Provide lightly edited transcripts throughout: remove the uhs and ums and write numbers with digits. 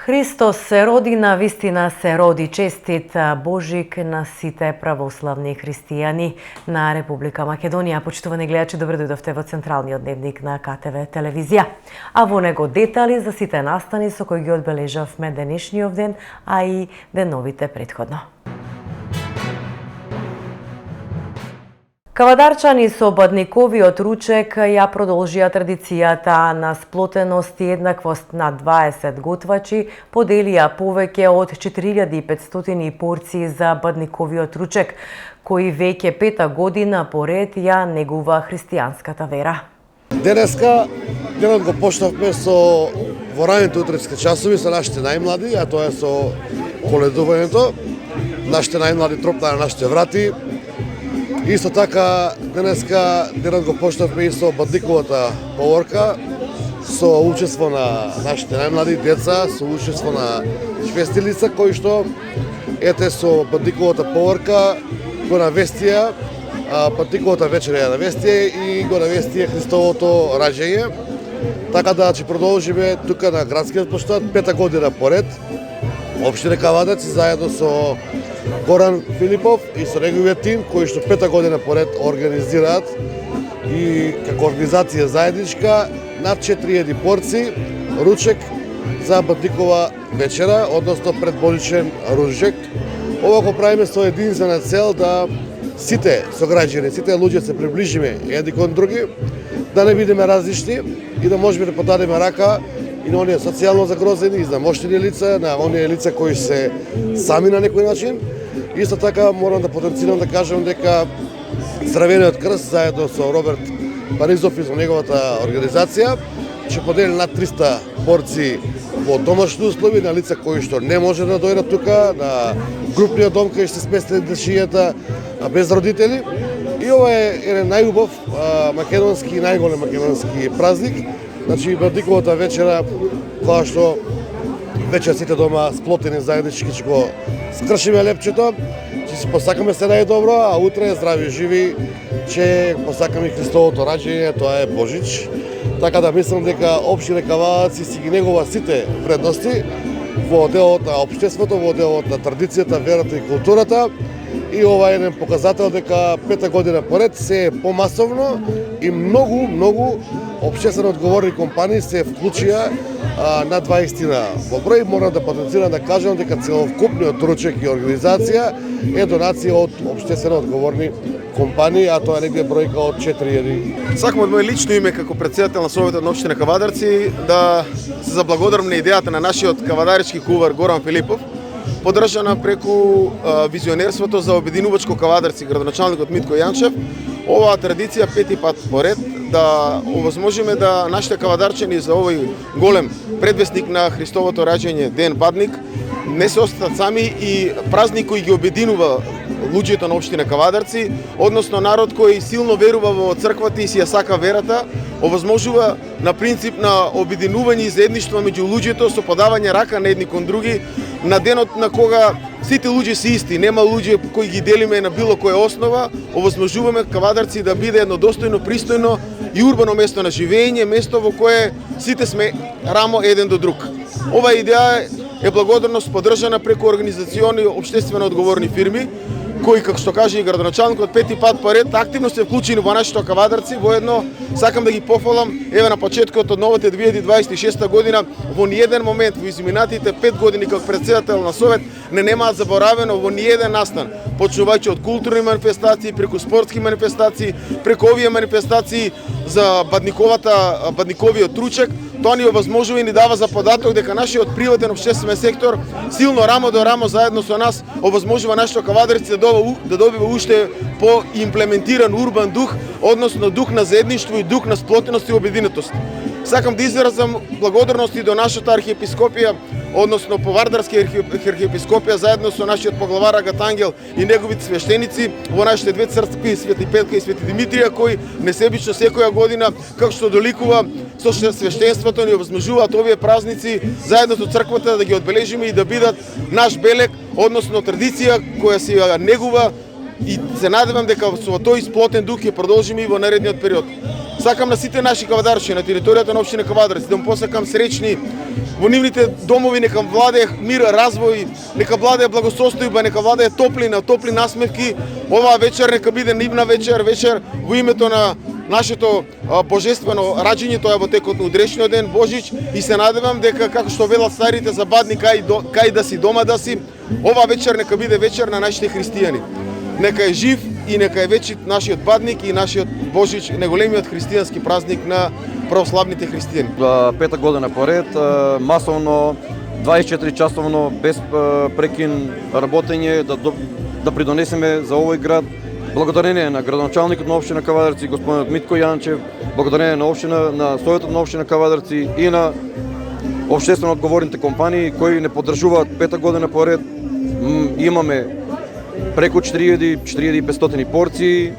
Христос се роди, на вистина се роди. Честит Божик на сите православни христијани на Република Македонија. Почитувани гледачи, добро дојдовте во централниот дневник на КТВ телевизија. А во него детали за сите настани со кои ги одбележавме денешниот ден, а и деновите претходно. Кавадарчани со бадниковиот ручек ја продолжија традицијата на сплотеност и еднаквост на 20 готвачи, поделија повеќе од 4500 порции за бадниковиот ручек, кој веќе 5-та година поред ја негува христијанската вера. Денеска денот го почнавме со во раните утрински часови со нашите најмлади, а тоа е со коледувањето. Нашите најмлади тропна на нашите врати. Исто така, денеска денот го почнавме и со бадниковата поворка, со учество на нашите најмлади деца, со учество на швестилица, кои што ете со бадниковата поворка го навестија, бадниковата вечерја ја навестија и го навестија Христовото раѓање. Така да ќе продолжиме тука на градскиот площад 5-та година поред. Општина Кавадарци заедно со Горан Филипов и со неговиот тим, кои што 5-та година поред организираат и како организација заедничка над 4000 порции ручек за бадникова вечера, односно предбожичен ручек. Ова го правиме со единствена цел да сите сограѓани, сите луѓе се приближиме едни кон други, да не бидеме различни и да можеме да подадеме рака и на оние социјално загрозени, изнамоштени лица, на оние лица кои се сами на некој начин. Исто така морам да потенцирам да кажам дека Црвениот крст заедно со Роберт Паризов и со неговата организација ќе подели над 300 порции во домашни услови на лица кои што не може да дојдат тука, на групниот дом кај што се сместени дечијата без родители. И ова е еден најубав македонски и најголем македонски празник. Значи, бадниковата вечера, која што вечер сите дома сплотени заеднички ќе го скршиме лепчето, ќе си посакаме се најдобро, а утре здрави живи ќе посакаме Христовото раѓање, тоа е Божич. Така да мислам дека општина Кавадарци си ги негува сите вредности во делот на општеството, во делот на традицијата, верата и културата. И ова е еден показател дека 5-та година поред се е помасовно и многу општествено одговорни компании се вклучија на 20-тина во број. Морам да потенцирам да кажам дека целокупниот ручек и организација е донација од општествено одговорни компании, а тоа е негде бројка од 4000. Сакам од моје лично име како претседател на Советот на општина Кавадарци да се заблагодарам на идејата на нашиот кавадарички кувар Горан Филипов, поддржана преку визионерството за обединувачко Кавадарци, градоначалникот Митко Јанчев. Оваа традиција 5-ти пат поред да овозможиме да нашите кавадарчани за овој голем предвестник на Христовото раѓање ден Бадник не се остат сами и празник кој ги обединува луѓето на општина Кавадарци, односно народ кој силно верува во црквата и си ја сака верата, овозможува на принцип на обединување и заедништво меѓу луѓето со подавање рака на едни кон други, на денот на кога сите луѓе се исти, нема луѓе кои ги делиме на било која основа, овозможуваме Кавадарци да биде едно достојно, пристојно и урбано место на живење, место во кое сите сме рамо еден до друг. Ова идеја е благодарност поддржана преку организациони општествено одговорни фирми, кои, како што каже и градоначалникот, 5-ти пат поред активно се вклучени во нашите Кавадарци. Воедно сакам да ги пофалам, еве на почеткот од новата 2026 година, во ниеден момент во изминатите 5 години како претседател на Совет не немаат заборавено во ниеден настан, почнувајќи од културни манифестации, преку спортски манифестации, преку овие манифестации за бадниковиот ручек. Тоа ни овозможува и ни дава за податок дека нашиот приватен општествен сектор силно рамо до рамо заедно со нас овозможува нашите Кавадарци да добива уште по имплементиран урбан дух, односно дух на заедништво и дух на сплотеност и обединетост. Сакам да изразам благодарности до нашата архиепископија, односно Повардарска архиепископија, заедно со нашиот поглавар Агатангел и неговите свештеници во нашите две цркви, Свети Петка и Свети Димитрија, кои несебично секоја година, како што доликува со свештенството, ни овозможуваат овие празници заедно со црквата да ги одбележиме и да бидат наш белег, односно традиција која се негува и се надевам дека со тој сплотен дух ќе продолжиме и во наредниот период. Сакам на сите наши кавадарчи на територијата на општина Кавадарци да му посакам среќни во нивните домови, нека владее мир, развој, нека владее благосостојба, нека владее топли насмевки. Оваа вечер нека биде нивна вечер во името на нашето божествено раѓање, тоа е во текот на утрешниот ден Божич, и се надевам дека како што велат старите за бадни кај да си дома да си, ова вечер нека биде вечер на нашите христијани. Нека е жив и нека е вечит нашиот бадник и нашиот Божич, најголемиот христијански празник на православните христијани. Пета година поред, масовно 24 часовно без прекин работење да придонесеме за овој град. Благодарение на градоначалникот на општина Кавадарци, господинот Митко Јанчев, благодарение на Советот на општина Кавадарци и на општествено одговорните компании кои не поддржуваат пета година поред. Имаме преку 4500 порции.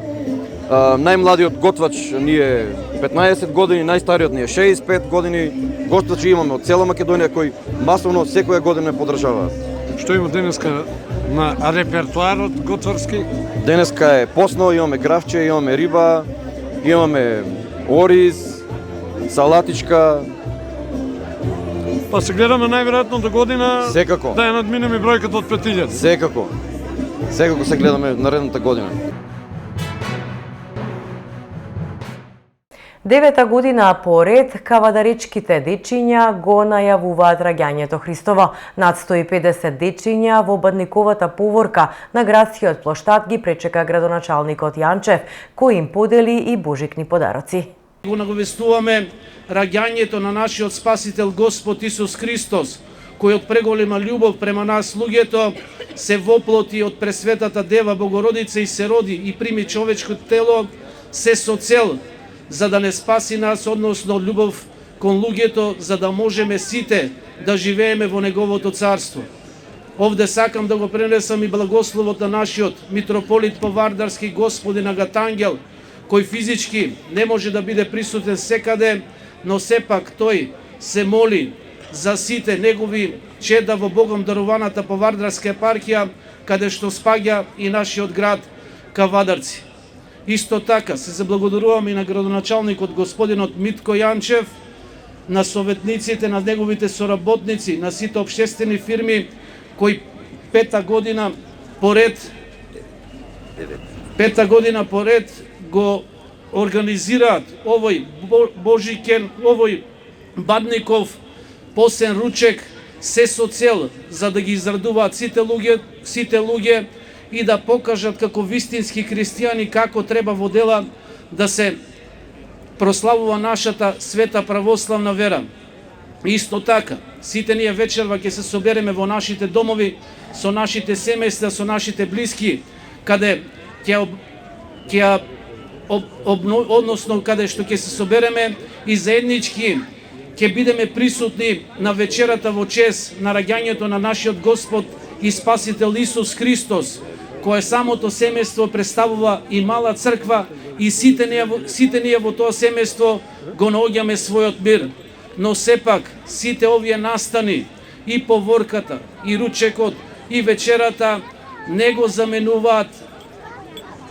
Најмладиот готвач ни е 15 години, најстариот ни е 65 години. Готвачи имаме од цела Македонија кои масовно секоја година поддржаваат. Што има денеска на репертуарот готварски? Денеска е посно, имаме гравче, имаме риба, имаме ориз, салатичка. Па се гледаме најверојатно до година Секако. да ја надминеме бројката од 5000. Секако. Секако се гледаме наредната година. Девета година поред, кавадаричките дечиња го најавуваат раѓањето Христово. Над 150 дечиња во бадниковата поворка на градскиот плоштад ги пречека градоначалникот Јанчев, кој им подели и божикни подароци. Го наговестуваме раѓањето на нашиот Спасител Господ Исус Христос, кој од преголема љубов према нас луѓето се воплоти од Пресветата Дева Богородица и се роди и прими човечко тело, се со цел за да не спаси нас, односно љубов кон луѓето, за да можеме сите да живееме во Неговото царство. Овде сакам да го пренесам и благословот на нашиот митрополит Повардарски господин Агатангел, кој физички не може да биде присутен секаде, но сепак тој се моли за сите негови чеда во Богом даруваната Повардарска епархија, каде што спаѓа и нашиот град Кавадарци. Исто така се заблагодаруваме и на градоначалникот господинот Митко Јанчев, на советниците, на неговите соработници, на сите општествени фирми кои пета година поред го организираат овој божикен, овој бадников посен ручек, се со цел за да ги израдуваат сите луѓе и да покажат како вистински христијани како треба во дела да се прославува нашата света православна вера. Исто така, сите ние вечерва ќе се собереме во нашите домови, со нашите семејства, со нашите блиски, каде односно каде што ќе се собереме и заеднички ќе бидеме присутни на вечерата во чест на раѓањето на нашиот Господ и Спасител Исус Христос, кое самото семејство представува и мала црква, и сите ние во тоа семејство го наоѓаме својот мир. Но сепак, сите овие настани, и поворката, и ручекот, и вечерата, не го заменуваат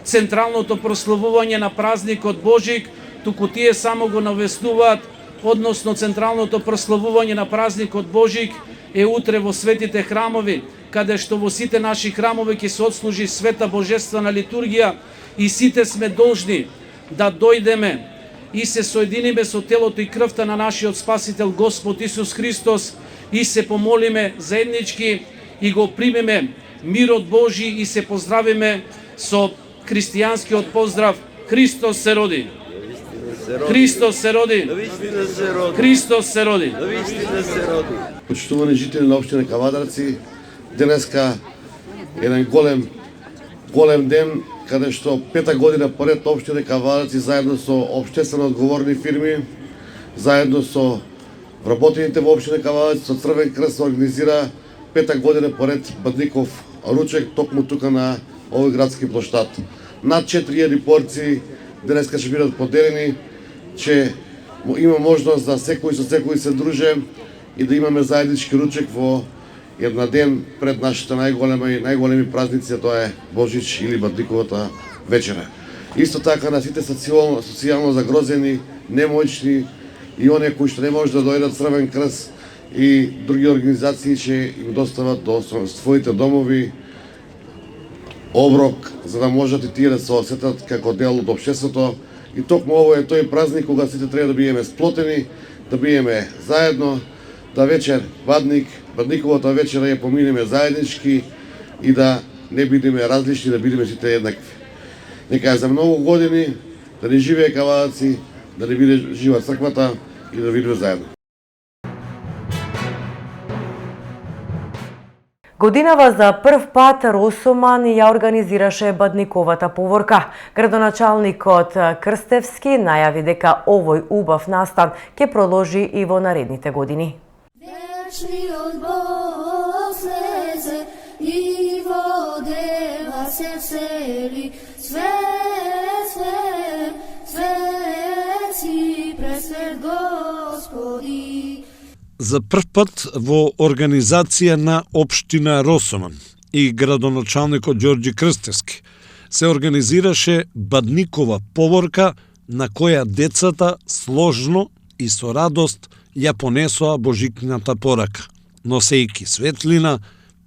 централното прославување на празникот Божик, туку тие само го навестуваат, односно централното прославување на празникот Божик е утре во светите храмови, каде што во сите наши храмови ќе се отслужи света божествена литургија и сите сме должни да дојдеме и се соединиме со телото и крвта на нашиот Спасител Господ Исус Христос и се помолиме заеднички и го примеме мирот Божи и се поздравиме со христијанскиот поздрав: Христос се роди! Христос се роди! Христос се роди! Почитувани жители на општина Кавадарци, денеска еден голем ден, каде што пета година поред општина Кавадарци заедно со општествено одговорни фирми, заедно со вработените во општина Кавадарци, со Црвен крст организира пета година поред бадников ручек токму тука на овој градски плоштад. Над 4000 порции денеска ќе бидат поделени, че има можност да секој со секој се друже и да имаме заеднички ручек во една ден пред нашите најголеми празници, тоа е Божич или Бадниковата вечера. Исто така на сите социјално загрозени, немоćни и оние кои што не може да дојдат Црвен крст и други организации ќе им достават до своите домови оброк, за да можат и тие да се осетат како дел од општеството. И токму ово е тој празник кога сите треба да бидеме сплотени, да бидеме заедно, да вечер Бадниковата вечера ја поминеме заеднички и да не бидеме различни, да бидеме сите еднакви. Нека е за многу години, да не живее Кавадаци, да не биде жива црквата и да бидеме заедно. Годинава за прв пат Росоман ја организираше Бадниковата поворка. Градоначалникот Крстевски најави дека овој убав настан ќе продолжи и во наредните години. Вечниот Бог слезе и во дева се всели, свети пресвет Господи. За прв пат во организација на општина Росоман и градоначалникот Ѓорѓи Крстевски се организираше Бадникова поворка на која децата сложно и со радост ја понесоа божикната порака, носејки светлина,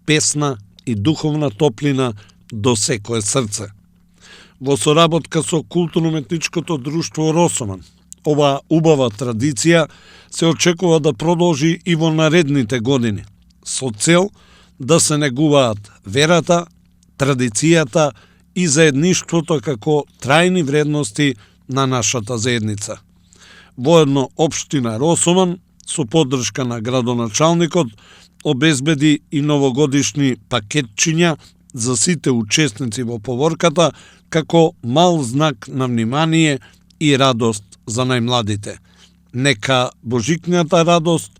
песна и духовна топлина до секое срце. Во соработка со културно-уметничкото друштво Росоман, оваа убава традиција се очекува да продолжи и во наредните години, со цел да се негуваат верата, традицијата и заедништвото како трајни вредности на нашата заедница. Воедно општина Росоман, со поддршка на градоначалникот, обезбеди и новогодишни пакетчиња за сите учесници во поворката како мал знак на внимание и радост за најмладите. Нека божикната радост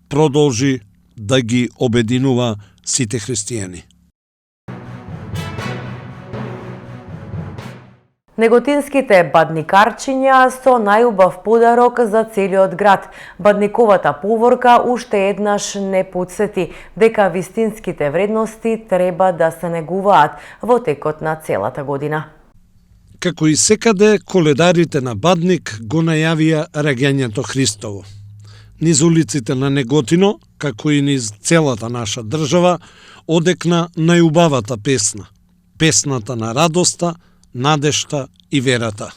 продолжи да ги обединува сите христијани. Неготинските бадникарчиња со најубав подарок за целиот град. Бадниковата поворка уште еднаш не потсети дека вистинските вредности треба да се негуваат во текот на целата година. Како и секаде, коледарите на Бадник го најавија раѓањето Христово. Низ улиците на Неготино, како и низ целата наша држава, одекна најубавата песна. Песната на радоста, надежта и верата.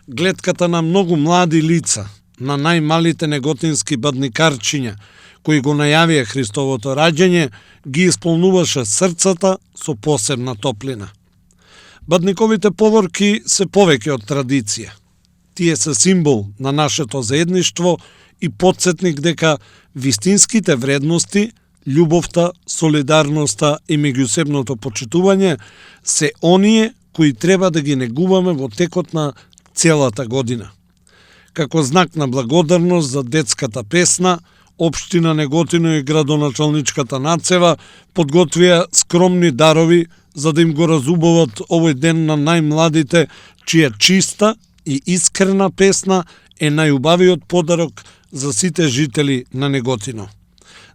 Гледката на многу млади лица, на најмалите неготински бадникарчиња, кои го најавија Христовото раѓање, ги исполнуваше срцата со посебна топлина. Бадниковите поворки се повеќе од традиција. Тие се символ на нашето заедништво и потсетник дека вистинските вредности, љубовта, солидарноста и меѓусебното почитување се оние кои треба да ги негуваме во текот на целата година. Како знак на благодарност за детската песна, општина Неготино и градоначалничката Нацева подготвија скромни дарови за да им го разубават овој ден на најмладите, чија чиста и искрена песна е најубавиот подарок за сите жители на Неготино.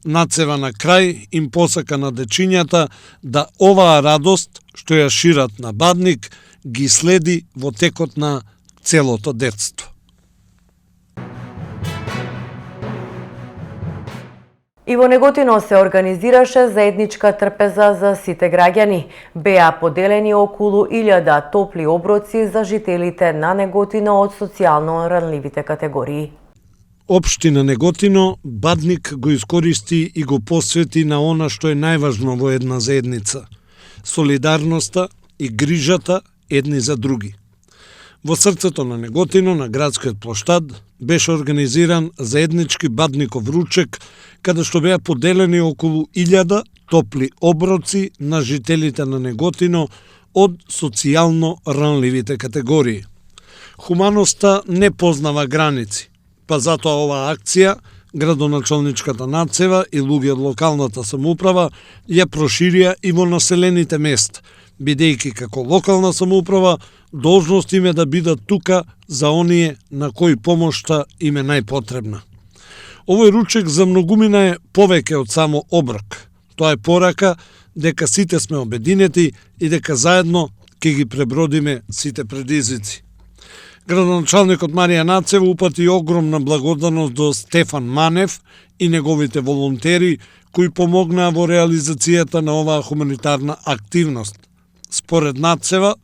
Нацева на крај им посака на дечињата да оваа радост, што ја шират на Бадник, ги следи во текот на целото детство. И во Неготино се организираше заедничка трпеза за сите граѓани. Беа поделени околу 1000 топли оброци за жителите на Неготино од социјално ранливите категории. Општина Неготино Бадник го искористи и го посвети на она што е најважно во една заедница – солидарноста и грижата едни за други. Во срцето на Неготино, на градскиот плоштад, беше организиран заеднички Бадников ручек, каде што беа поделени околу 1000 топли оброци на жителите на Неготино од социјално ранливите категории. Хуманоста не познава граници, па затоа оваа акција градоначалничката Нацева и луѓе од локалната самоуправа ја проширија и во населените места, бидејќи како локална самоуправа должност им е да бидат тука за оние на кои помошта им е најпотребна. Овој ручек за многумина е повеќе од само оброк. Тоа е порака дека сите сме обединети и дека заедно ќе ги пребродиме сите предизвици. Градоначалникот Марија Нацева упати огромна благодарност до Стефан Манев и неговите волонтери кои помогнаа во реализацијата на оваа хуманитарна активност. Според Нацева,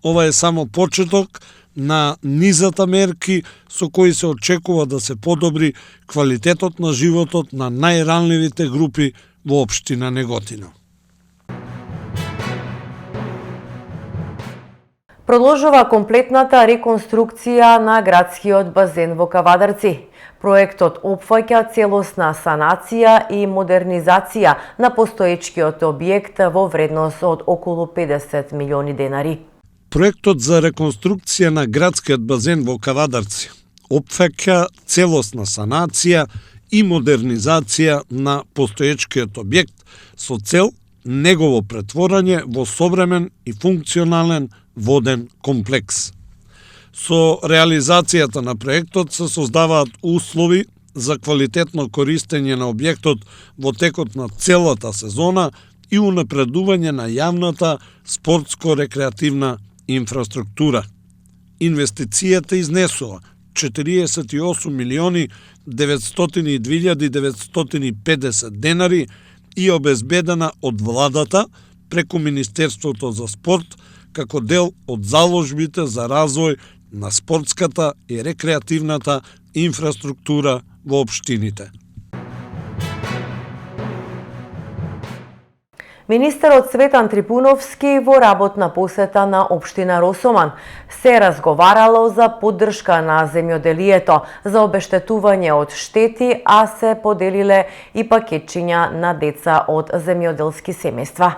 ова е само почеток на низата мерки со кои се очекува да се подобри квалитетот на животот на најранливите групи во општина Неготино. Продолжува комплетната реконструкција на градскиот базен во Кавадарци. Проектот опфаќа целосна санација и модернизација на постоечкиот објект во вредност од околу 50 милиони денари. Проектот за реконструкција на градскиот базен во Кавадарци опфаќа целосна санација и модернизација на постоечкиот објект со цел негово претворање во современ и функционален воден комплекс. Со реализацијата на проектот се создаваат услови за квалитетно користење на објектот во текот на целата сезона и унапредување на јавната спортско-рекреативна инфраструктура. Инвестицијата изнесува 48 милиони 902.950 денари и обезбедена од владата преку Министерството за спорт како дел од заложбите за развој на спортската и рекреативната инфраструктура во општините. Министерот Цветан Трипуновски во работна посета на општина Росоман се разговарало за поддршка на земјоделието, за обештетување од штети, а се поделиле и пакетчиња на деца од земјоделски семејства.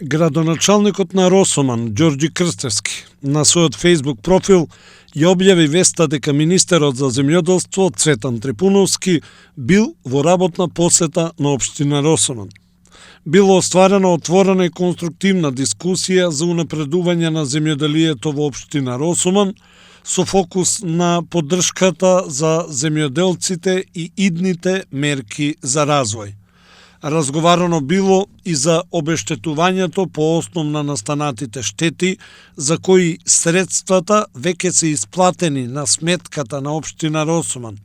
Градоначалникот на Росоман, Ѓорѓи Крстевски, на својот Facebook профил ја објави веста дека министерот за земјоделство Цветан Трипуновски бил во работна посета на општина Росоман. Било остварена отворена и конструктивна дискусија за унапредување на земјоделието во општина Росоман со фокус на поддршката за земјоделците и идните мерки за развој. Разговарано било и за обештетувањето по основ на настанатите штети, за кои средствата веќе се исплатени на сметката на општина Росоман.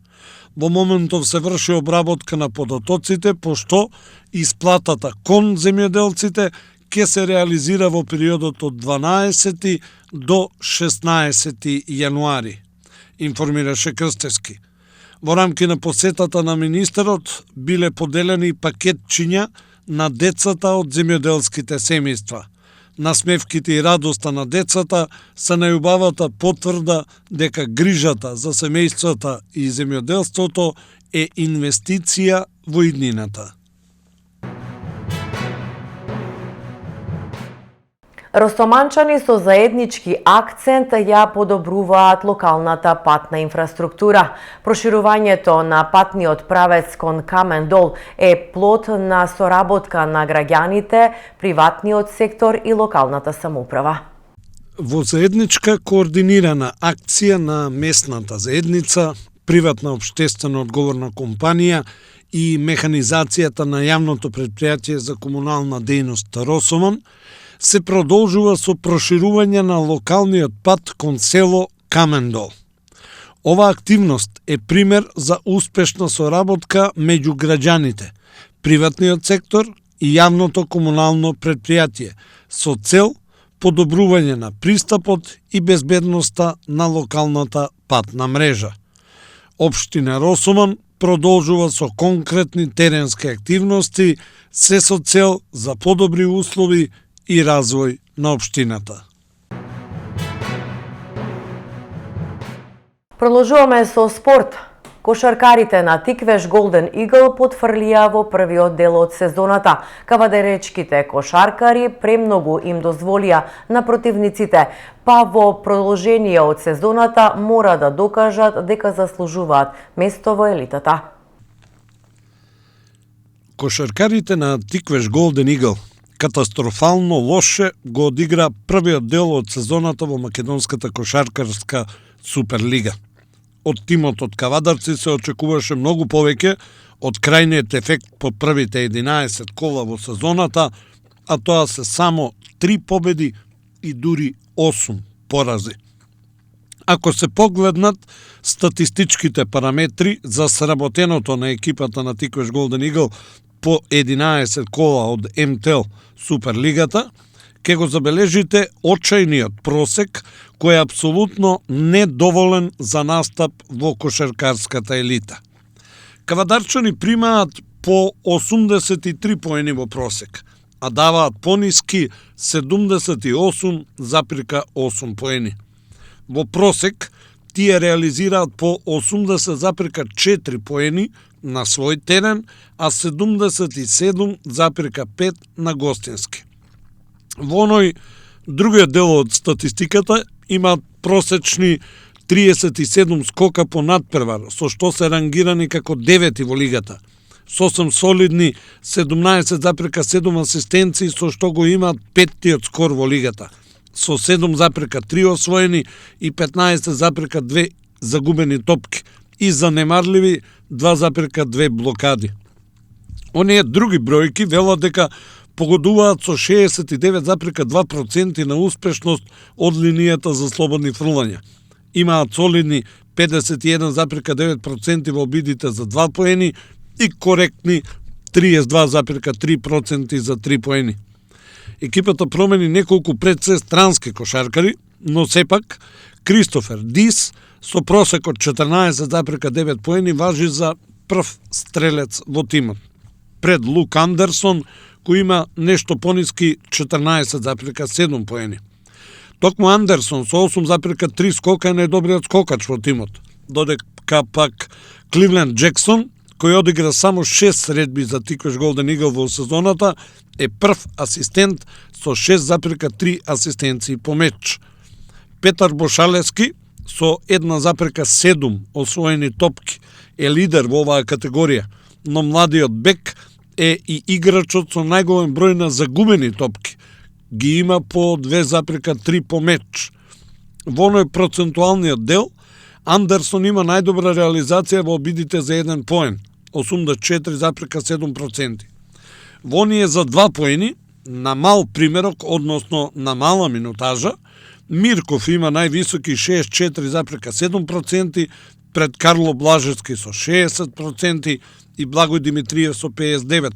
Во моментов се врши обработка на податоците, пошто исплатата кон земјоделците ќе се реализира во периодот од 12 до 16 јануари, информираше Крстевски. Во рамки на посетата на министерот биле поделени пакетчиња на децата од земјоделските семејства. Насмевките и радоста на децата се најубавата потврда дека грижата за семејствата и земјоделството е инвестиција во иднината. Ростоманчани со заеднички акцент ја подобруваат локалната патна инфраструктура. Проширувањето на патниот правец кон Камен Дол е плод на соработка на граѓаните, приватниот сектор и локалната самоуправа. Во заедничка координирана акција на местната заедница, приватна општествено одговорна компанија и механизацијата на јавното претпријатие за комунална дејност Росоман, се продолжува со проширување на локалниот пат кон село Камендол. Ова активност е пример за успешна соработка меѓу граѓаните, приватниот сектор и јавното комунално претпријатие со цел подобрување на пристапот и безбедноста на локалната патна мрежа. Општина Росоман продолжува со конкретни теренски активности, се со цел за подобри услови и развој на општината. Продолжуваме со спорт. Кошаркарите на Тиквеш Голден Игл потфрлија во првиот дел од сезоната. Кавадаречките кошаркари премногу им дозволија на противниците, па во продолжение од сезоната мора да докажат дека заслужуваат место во елитата. Кошаркарите на Тиквеш Голден Игл катастрофално лоше го одигра првиот дел од сезоната во македонската кошаркарска Суперлига. Од тимот од Кавадарци се очекуваше многу повеќе од крајниот ефект по првите 11 кола во сезоната, а тоа се само 3 победи и дури 8 порази. Ако се погледнат статистичките параметри за сработеното на екипата на Тиквеш Голден Игл по 11 кола од МТЛ Суперлигата, ќе го забележите очајниот просек кој е апсолутно недоволен за настап во кошаркарската елита. Кавадарчани примаат по 83 поени во просек, а даваат пониски 78,8 поени. Во просек, тие реализираат по 80,4 поени на свој терен, а 77,5 на гостински. Во оној другиот дел од статистиката имаат просечни 37 скока по надпревар, со што се рангирани како 9 во лигата. Сосем солидни 17,7 асистенции, со што го имаат петтиот скор во лигата, со 7,3 освоени и 15,2 загубени топки и занемарливи 2,2 блокади. Оние други бројки велат дека погодуваат со 69,2% на успешност од линијата за слободни фрлања. Имаат солидни 51,9% во обидите за 2 поени и коректни 32,3% за 3 поени. Екипата промени неколку пред се странски кошаркари, но сепак Кристофер Дис со просек од 14,9 поени важи за прв стрелец во тимот. Пред Лук Андерсон, кој има нешто пониски 14,7 поени. Токму Андерсон со 8,3 скока е најдобриот скокач во тимот, додека пак Кливленд Джексон, кој одигра само 6 средби за Тиквеш Голден Игл во сезоната, е прв асистент со 6,3 асистенции по меч. Петар Бошалевски со 1,7 освоени топки е лидер во оваа категорија, но младиот бек е и играчот со најголем број на загубени топки. Ги има по 2,3 по меч. Во оној процентуалниот дел, Андерсон има најдобра реализација во обидите за 1 поен, 84,7%. Во оние за 2 поени, на мал примерок, односно на мала минутажа, Мирков има највисоки 64,7%, пред Карло Блажевски со 60% и Благој Димитриев со 59%,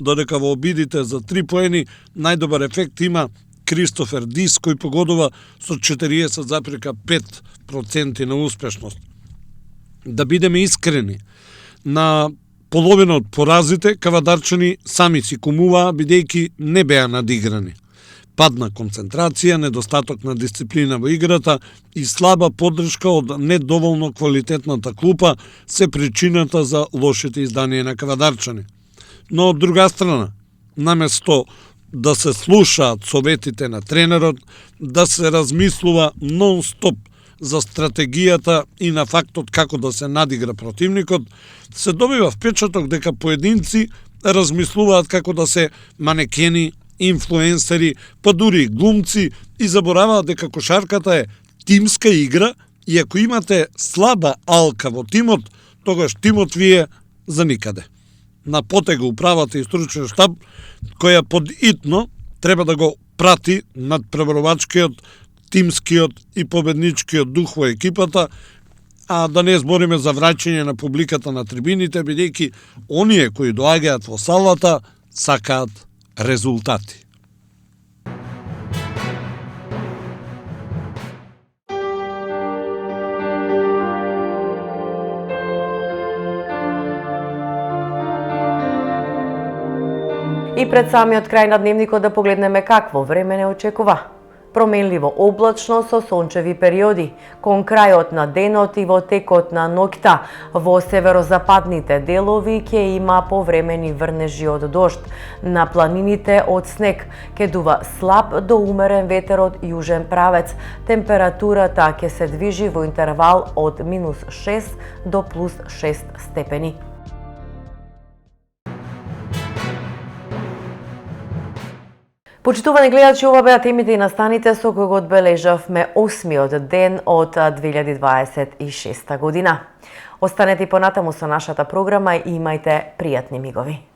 додека во обидите за 3 поени најдобар ефект има Кристофер Дис, кој погодува со 40,5% на успешност. Да бидеме искрени, на половина од поразите кавадарчани сами си кумуваа, бидејќи не беа надиграни. Падна концентрација, недостаток на дисциплина во играта и слаба поддршка од недоволно квалитетната клупа се причината за лошите изданија на кавадарчани. Но од друга страна, наместо да се слушаат советите на тренерот, да се размислува нон-стоп за стратегијата и на фактот како да се надигра противникот, се добива впечаток дека поединци размислуваат како да се манекени, инфлуенсери, па дури глумци и забораваат дека кошарката е тимска игра и ако имате слаба алка во тимот, тогаш тимот ви е за никаде. На потега управата и стручен штаб, која подитно треба да го прати над преваровачкиот, тимскиот и победничкиот дух во екипата, а да не збориме за враќање на публиката на трибините, бидејќи оние кои доаѓаат во салата сакаат резултати. И пред самиот крај на дневникот да погледнеме какво време не очекува. Променливо облачно со сончеви периоди, кон крајот на денот и во текот на ноќта. Во северозападните делови ќе има повремени врнежи од дожд. На планините од снег ќе дува слаб до умерен ветер од јужен правец. Температурата ќе се движи во интервал од -6 до +6 степени. Почитувани гледачи, ова беа темите и настаните со кои го одбележавме 8-миот ден од 2026 година. Останете и понатаму со нашата програма и имајте пријатни мигови.